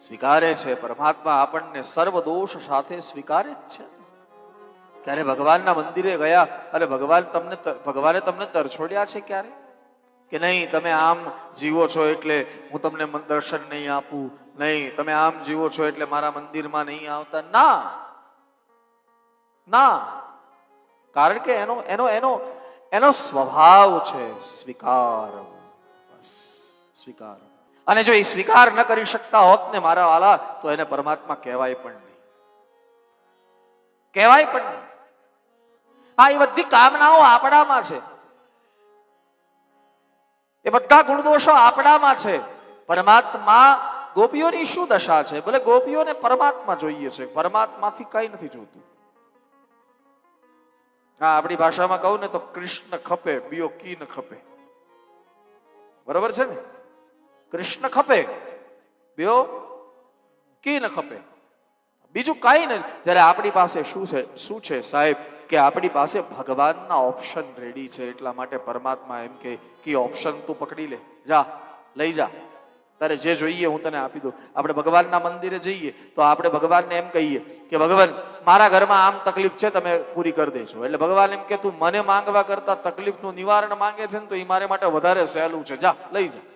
સ્વીકારે છે. પરમાત્મા આપણને સર્વ દોષ સાથે સ્વીકારે જ છે. ક્યારે ભગવાનના મંદિરે ગયા અને ભગવાને તમને તરછોડ્યા છે ક્યારે? કે નહીં તમે આમ જીવો છો એટલે હું તમને દર્શન નહીં આપું, નહીં તમે આમ જીવો છો એટલે મારા મંદિરમાં નહીં આવતા. ના ના, કારણ કે એનો એનો એનો એનો સ્વભાવ છે સ્વીકાર. બસ સ્વીકાર. અને જો એ સ્વીકાર ન કરી શકતા હોત ને મારા વાલા, તો એને પરમાત્મા કહેવાય પણ નહીં. કહેવાય પણ નહીં. હા, એ બધી કામનાઓ આપણામાં છે, એ બધા ગુણદોષો આપણામાં છે. પરમાત્મા, ગોપીઓની શું દશા છે? ભલે ગોપીઓને પરમાત્મા જોઈએ છે, પરમાત્માથી કઈ નથી જોતું. હા, આપણી ભાષામાં કહું ને તો કૃષ્ણ ખપે, બીજો કી ન ખપે. બરોબર છે ને? કૃષ્ણ ખપે, બીજો કી ન ખપે, બીજું કઈ નહીં. જ્યારે આપણી પાસે શું છે સાહેબ, કે આપણી પાસે ભગવાનના ઓપ્શન રેડી છે. એટલા માટે પરમાત્મા એમ કે ઓપ્શન તું પકડી લે, જા લઈ જા, તારે જે જોઈએ હું તને આપી દઉં. આપણે ભગવાનના મંદિરે જઈએ તો આપણે ભગવાનને એમ કહીએ કે ભગવાન મારા ઘરમાં આમ તકલીફ છે, તમે પૂરી કરી દેજો. એટલે ભગવાન એમ કે તું મને માંગવા કરતા તકલીફનું નિવારણ માંગે છે ને, તો એ મારે માટે વધારે સહેલું છે, જા લઈ જા.